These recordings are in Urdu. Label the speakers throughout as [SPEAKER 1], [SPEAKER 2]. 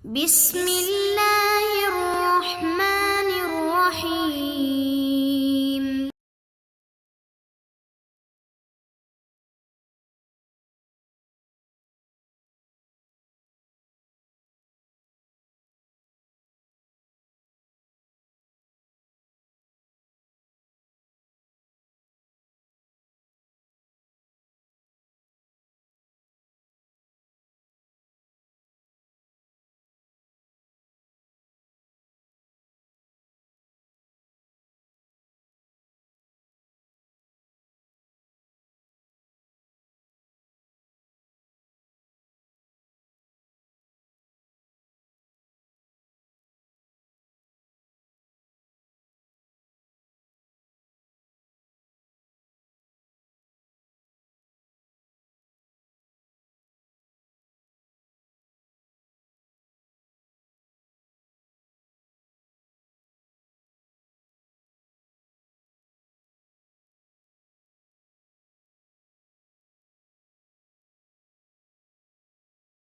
[SPEAKER 1] بسم اللہ الرحمن الرحیم۔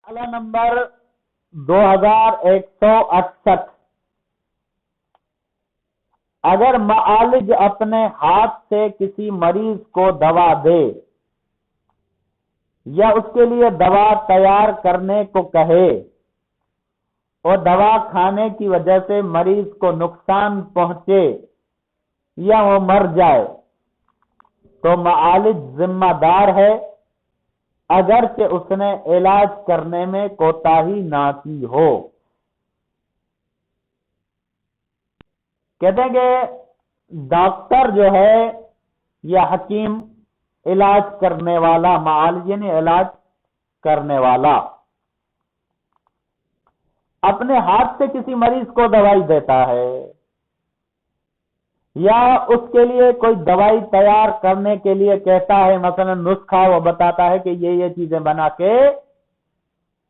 [SPEAKER 2] مسئلہ نمبر 2168۔ اگر معالج اپنے ہاتھ سے کسی مریض کو دوا دے یا اس کے لیے دوا تیار کرنے کو کہے اور دوا کھانے کی وجہ سے مریض کو نقصان پہنچے یا وہ مر جائے تو معالج ذمہ دار ہے، اگرچہ اس نے علاج کرنے میں کوتاہی نہ کی ہو۔ کہتے ہیں کہ ڈاکٹر جو ہے یا حکیم، علاج کرنے والا، معالج یعنی علاج کرنے والا، اپنے ہاتھ سے کسی مریض کو دوائی دیتا ہے یا اس کے لیے کوئی دوائی تیار کرنے کے لیے کہتا ہے، مثلا نسخہ وہ بتاتا ہے کہ یہ چیزیں بنا کے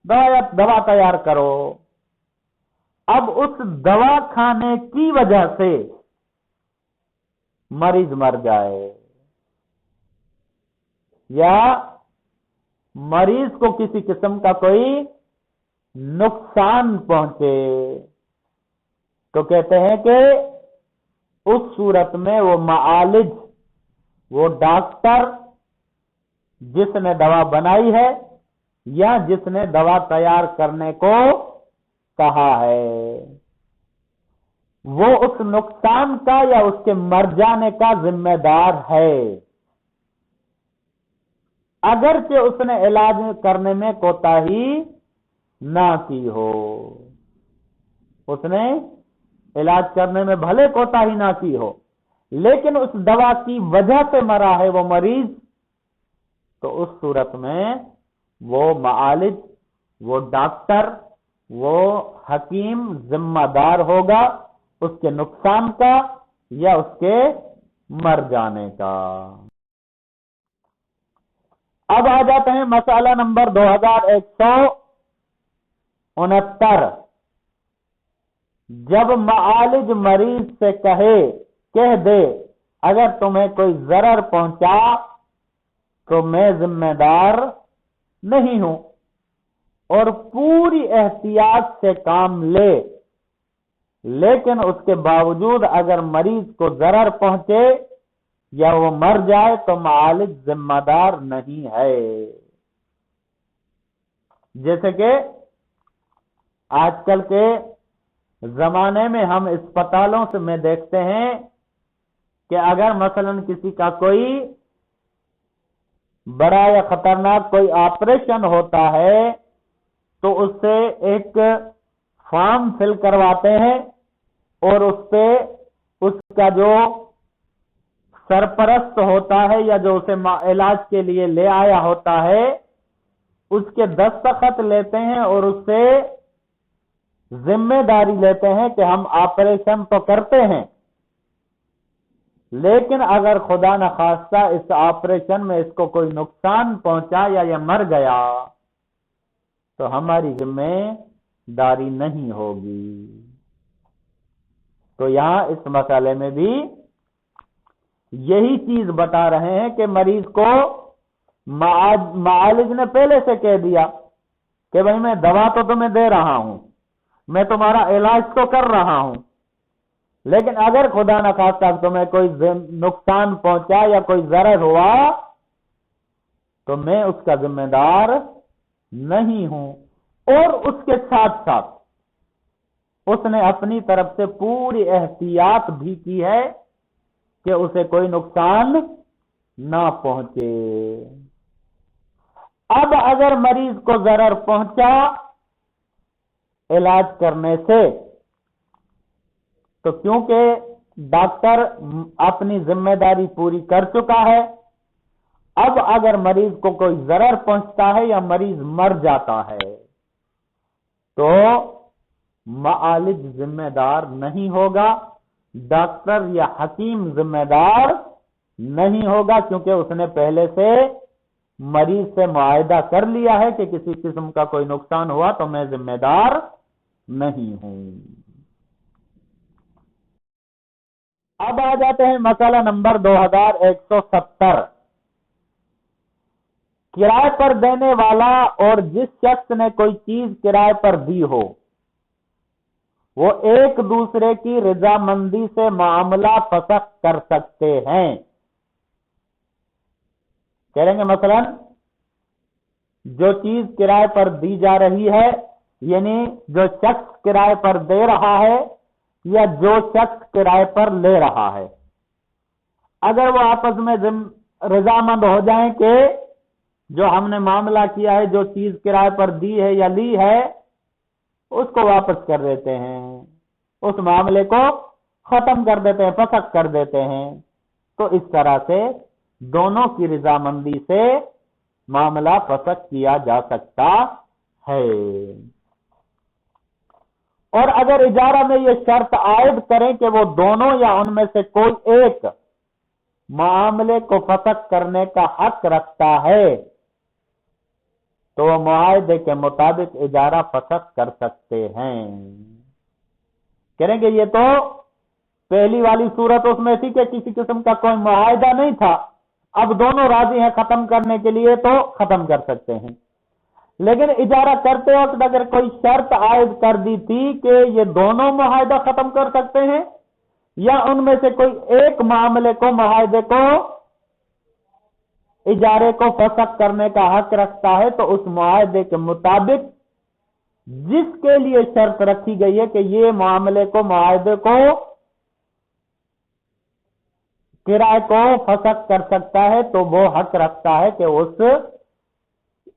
[SPEAKER 2] دوا تیار کرو۔ اب اس دوا کھانے کی وجہ سے مریض مر جائے یا مریض کو کسی قسم کا کوئی نقصان پہنچے تو کہتے ہیں کہ اس صورت میں وہ معالج، وہ ڈاکٹر جس نے دوا بنائی ہے یا جس نے دوا تیار کرنے کو کہا ہے، وہ اس نقصان کا یا اس کے مر جانے کا ذمہ دار ہے، اگرچہ اس نے علاج کرنے میں کوتاہی نہ کی ہو۔ اس نے علاج کرنے میں بھلے کوتاہی نہ کی ہو، لیکن اس دوا کی وجہ سے مرا ہے وہ مریض، تو اس صورت میں وہ معالج، وہ ڈاکٹر، وہ حکیم ذمہ دار ہوگا اس کے نقصان کا یا اس کے مر جانے کا۔ اب آ جاتے ہیں مسئلہ نمبر 2169۔ جب معالج مریض سے کہہ دے اگر تمہیں کوئی ضرر پہنچا تو میں ذمہ دار نہیں ہوں، اور پوری احتیاط سے کام لے، لیکن اس کے باوجود اگر مریض کو ضرر پہنچے یا وہ مر جائے تو معالج ذمہ دار نہیں ہے۔ جیسے کہ آج کل کے زمانے میں ہم اسپتالوں سے میں دیکھتے ہیں کہ اگر مثلا کسی کا کوئی بڑا یا خطرناک کوئی آپریشن ہوتا ہے تو اس سے ایک فارم فل کرواتے ہیں اور اس پہ اس کا جو سرپرست ہوتا ہے یا جو اسے علاج کے لیے لے آیا ہوتا ہے اس کے دستخط لیتے ہیں اور اس سے ذمہ داری لیتے ہیں کہ ہم آپریشن تو کرتے ہیں، لیکن اگر خدا نخواستہ اس آپریشن میں اس کو کوئی نقصان پہنچا یا یہ مر گیا تو ہماری ذمہ داری نہیں ہوگی۔ تو یہاں اس مسئلے میں بھی یہی چیز بتا رہے ہیں کہ مریض کو معالج نے پہلے سے کہہ دیا کہ بھائی میں دوا تو تمہیں دے رہا ہوں میں تمہارا علاج تو کر رہا ہوں، لیکن اگر خدا نخواستہ تمہیں کوئی نقصان پہنچا یا کوئی ضرر ہوا تو میں اس کا ذمہ دار نہیں ہوں۔ اور اس کے ساتھ ساتھ اس نے اپنی طرف سے پوری احتیاط بھی کی ہے کہ اسے کوئی نقصان نہ پہنچے۔ اب اگر مریض کو ضرر پہنچا علاج کرنے سے تو کیونکہ ڈاکٹر اپنی ذمہ داری پوری کر چکا ہے، اب اگر مریض کو کوئی ضرر پہنچتا ہے یا مریض مر جاتا ہے تو معالج ذمہ دار نہیں ہوگا، ڈاکٹر یا حکیم ذمہ دار نہیں ہوگا، کیونکہ اس نے پہلے سے مریض سے معاہدہ کر لیا ہے کہ کسی قسم کا کوئی نقصان ہوا تو میں ذمہ دار نہیں ہوں۔ اب آ جاتے ہیں مسئلہ نمبر 2170۔ کرائے پر دینے والا اور جس شخص نے کوئی چیز کرائے پر دی ہو وہ ایک دوسرے کی رضامندی سے معاملہ فسخ کر سکتے ہیں۔ کہہ رہیں گے مثلا جو چیز کرائے پر دی جا رہی ہے، یعنی جو شخص کرائے پر دے رہا ہے یا جو شخص کرائے پر لے رہا ہے، اگر وہ آپس میں رضامند ہو جائیں کہ جو ہم نے معاملہ کیا ہے، جو چیز کرائے پر دی ہے یا لی ہے، اس کو واپس کر دیتے ہیں، اس معاملے کو ختم کر دیتے ہیں، فسخ کر دیتے ہیں، تو اس طرح سے دونوں کی رضامندی سے معاملہ فسخ کیا جا سکتا ہے۔ اور اگر اجارہ میں یہ شرط عائد کریں کہ وہ دونوں یا ان میں سے کوئی ایک معاملے کو فسخ کرنے کا حق رکھتا ہے تو وہ معاہدے کے مطابق اجارہ فسخ کر سکتے ہیں۔ کہیں گے یہ تو پہلی والی صورت اس میں تھی کہ کسی قسم کا کوئی معاہدہ نہیں تھا، اب دونوں راضی ہیں ختم کرنے کے لیے تو ختم کر سکتے ہیں۔ لیکن اجارہ کرتے وقت اگر کوئی شرط عائد کر دی تھی کہ یہ دونوں معاہدہ ختم کر سکتے ہیں یا ان میں سے کوئی ایک معاملے کو، معاہدے کو، اجارے کو فسخ کرنے کا حق رکھتا ہے، تو اس معاہدے کے مطابق جس کے لیے شرط رکھی گئی ہے کہ یہ معاملے کو، معاہدے کو، کرائے کو فسخ کر سکتا ہے تو وہ حق رکھتا ہے کہ اس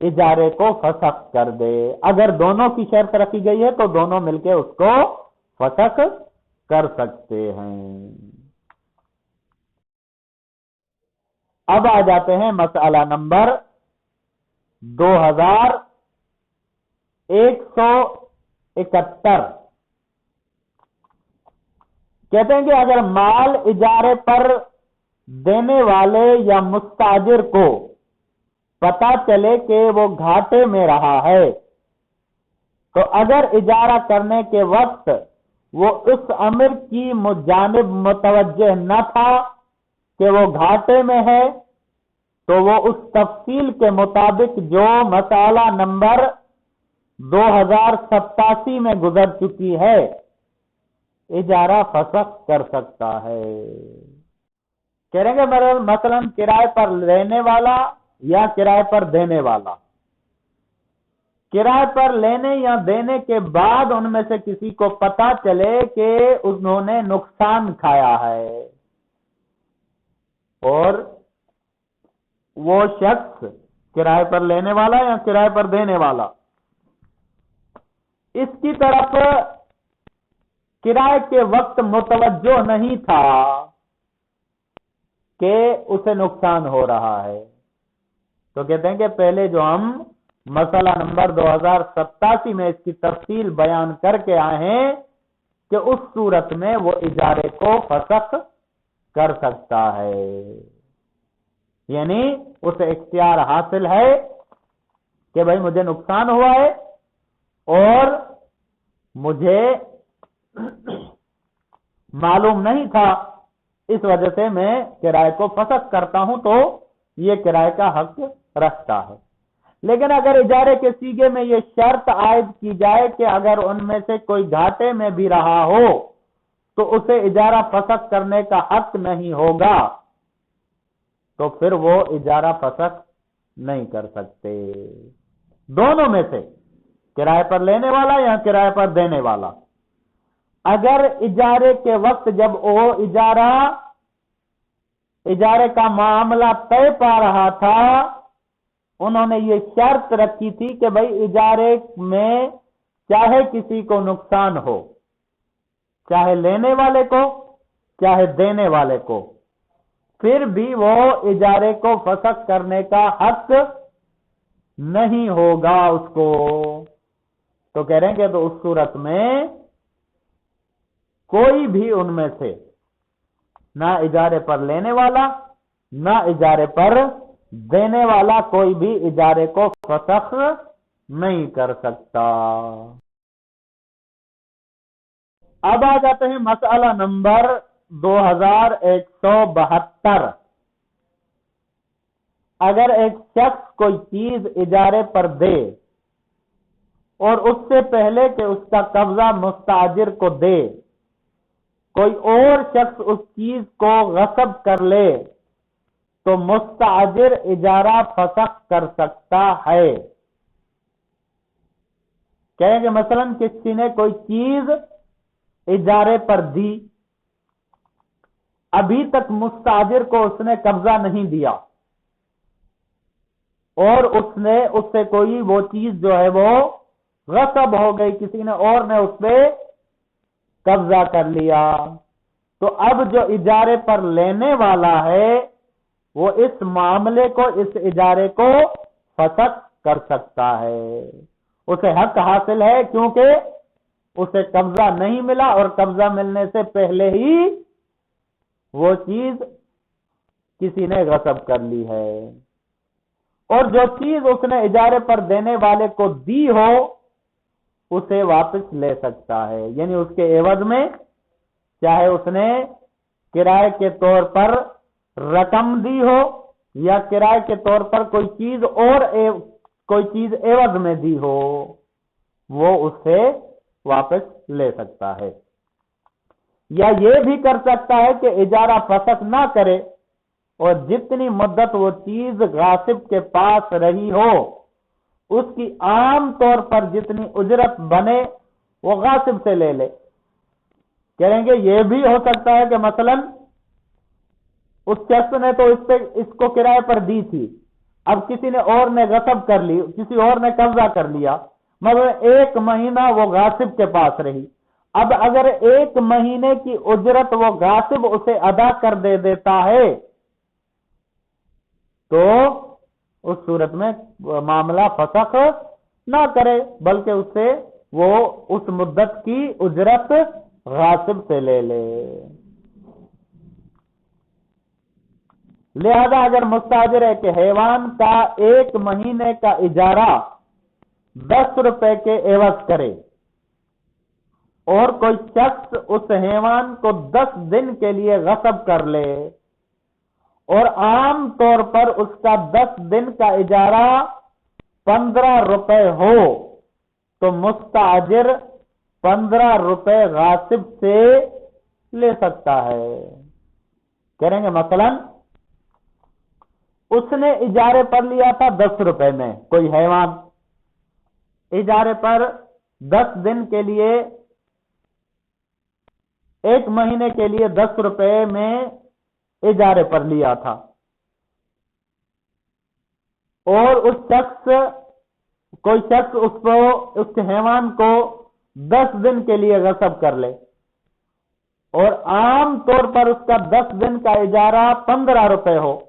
[SPEAKER 2] اجارے کو فسخ کر دے۔ اگر دونوں کی شرط رکھی گئی ہے تو دونوں مل کے اس کو فسخ کر سکتے ہیں۔ اب آ جاتے ہیں مسئلہ نمبر 2171۔ کہتے ہیں کہ اگر مال اجارے پر دینے والے یا مستاجر کو پتا چلے کہ وہ گھاٹے میں رہا ہے تو اگر اجارہ کرنے کے وقت وہ اس امر کی جانب متوجہ نہ تھا کہ وہ گھاٹے میں ہے تو وہ اس تفصیل کے مطابق جو مسئلہ نمبر 2087 میں گزر چکی ہے اجارہ فسخ کر سکتا ہے۔ کہہ رہے ہیں مثلا کرائے پر لینے والا یا کرائے پر دینے والا، کرائے پر لینے یا دینے کے بعد ان میں سے کسی کو پتا چلے کہ انہوں نے نقصان کھایا ہے اور وہ شخص کرائے پر لینے والا یا کرائے پر دینے والا اس کی طرف کرائے کے وقت متوجہ نہیں تھا کہ اسے نقصان ہو رہا ہے، تو کہتے ہیں کہ پہلے جو ہم مسئلہ نمبر 2087 میں اس کی تفصیل بیان کر کے آئے ہیں کہ اس صورت میں وہ اجارے کو فسخ کر سکتا ہے، یعنی اسے اختیار حاصل ہے کہ بھائی مجھے نقصان ہوا ہے اور مجھے معلوم نہیں تھا، اس وجہ سے میں کرائے کو فسخ کرتا ہوں، تو یہ کرائے کا حق رکھتا ہے۔ لیکن اگر اجارے کے سیغے میں یہ شرط عائد کی جائے کہ اگر ان میں سے کوئی گھاٹے میں بھی رہا ہو تو اسے اجارہ فسخ کرنے کا حق نہیں ہوگا، تو پھر وہ اجارہ فسخ نہیں کر سکتے۔ دونوں میں سے کرائے پر لینے والا یا کرائے پر دینے والا، اگر اجارے کے وقت جب وہ اجارے کا معاملہ طے پا رہا تھا، انہوں نے یہ شرط رکھی تھی کہ بھائی اجارے میں چاہے کسی کو نقصان ہو، چاہے لینے والے کو چاہے دینے والے کو، پھر بھی وہ اجارے کو فسخ کرنے کا حق نہیں ہوگا اس کو، تو کہہ رہے ہیں کہ تو اس صورت میں کوئی بھی ان میں سے نہ اجارے پر لینے والا نہ اجارے پر دینے والا کوئی بھی اجارے کو فسخ نہیں کر سکتا۔ اب آ جاتے ہیں مسئلہ نمبر 2172۔ اگر ایک شخص کوئی چیز اجارے پر دے اور اس سے پہلے کہ اس کا قبضہ مستاجر کو دے کوئی اور شخص اس چیز کو غصب کر لے تو مستاجر اجارہ فسخ کر سکتا ہے۔ کہیں کہ مثلا کسی نے کوئی چیز اجارے پر دی، ابھی تک مستاجر کو اس نے قبضہ نہیں دیا اور اس سے کوئی وہ چیز جو ہے وہ غصب ہو گئی، کسی نے اور نے اس پہ قبضہ کر لیا، تو اب جو اجارے پر لینے والا ہے وہ اس معاملے کو، اس اجارے کو فسخ کر سکتا ہے، اسے حق حاصل ہے کیونکہ اسے قبضہ نہیں ملا اور قبضہ ملنے سے پہلے ہی وہ چیز کسی نے غصب کر لی ہے، اور جو چیز اس نے اجارے پر دینے والے کو دی ہو اسے واپس لے سکتا ہے، یعنی اس کے عوض میں چاہے اس نے کرائے کے طور پر رقم دی ہو یا کرائے کے طور پر کوئی چیز عوض میں دی ہو، وہ اس سے واپس لے سکتا ہے۔ یا یہ بھی کر سکتا ہے کہ اجارہ فسخ نہ کرے اور جتنی مدت وہ چیز غاصب کے پاس رہی ہو اس کی عام طور پر جتنی اجرت بنے وہ غاصب سے لے لے۔ کہیں گے یہ بھی ہو سکتا ہے کہ مثلا اس شخص نے تو اس کو کرائے پر دی تھی، اب کسی نے اور نے غصب کر لی، کسی اور نے قبضہ کر لیا، مگر 1 مہینہ وہ غاصب کے پاس رہی، اب اگر 1 مہینے کی اجرت وہ غاصب اسے ادا کر دیتا ہے تو اس صورت میں معاملہ فسخ نہ کرے بلکہ اس سے وہ اس مدت کی اجرت غاصب سے لے لے۔ لہذا اگر مستاجر ہے کہ حیوان کا 1 مہینے کا اجارہ 10 روپے کے عوض کرے اور کوئی شخص اس حیوان کو 10 دن کے لیے غصب کر لے اور عام طور پر اس کا 10 دن کا اجارہ 15 روپے ہو تو مستاجر 15 روپے غاصب سے لے سکتا ہے۔ کہیں گے مثلا اس نے اجارے پر لیا تھا 10 روپے میں کوئی حیوان، اجارے پر 10 دن کے لیے 1 مہینے کے لیے 10 روپے میں اجارے پر لیا تھا، اور کوئی شخص اس حیوان کو 10 دن کے لیے غصب کر لے اور عام طور پر اس کا 10 دن کا اجارہ 15 روپے ہو،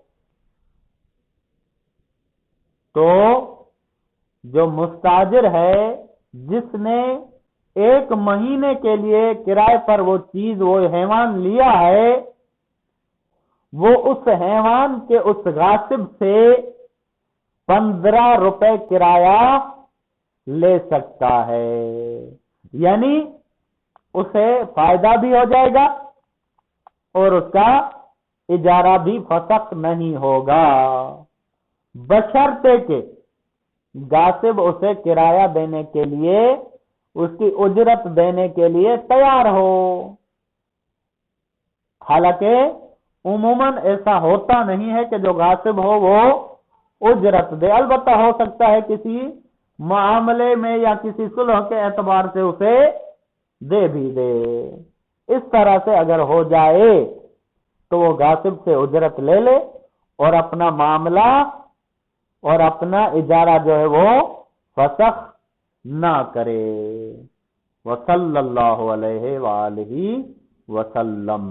[SPEAKER 2] تو جو مستاجر ہے جس نے 1 مہینے کے لیے کرائے پر وہ چیز وہ حیوان لیا ہے وہ اس حیوان کے اس غاصب سے 15 روپے کرایہ لے سکتا ہے، یعنی اسے فائدہ بھی ہو جائے گا اور اس کا اجارہ بھی فسخ نہیں ہوگا، بشرطے کہ غاصب اسے کرایہ دینے کے لیے، اس کی اجرت دینے کے لیے تیار ہو۔ حالانکہ عموماً ایسا ہوتا نہیں ہے کہ جو غاصب ہو وہ اجرت دے، البتہ ہو سکتا ہے کسی معاملے میں یا کسی صلح کے اعتبار سے اسے دے بھی دے۔ اس طرح سے اگر ہو جائے تو وہ غاصب سے اجرت لے لے اور اپنا معاملہ اور اپنا اجارہ جو ہے وہ فسخ نہ کرے۔ وصلی اللہ علیہ وآلہ وسلم۔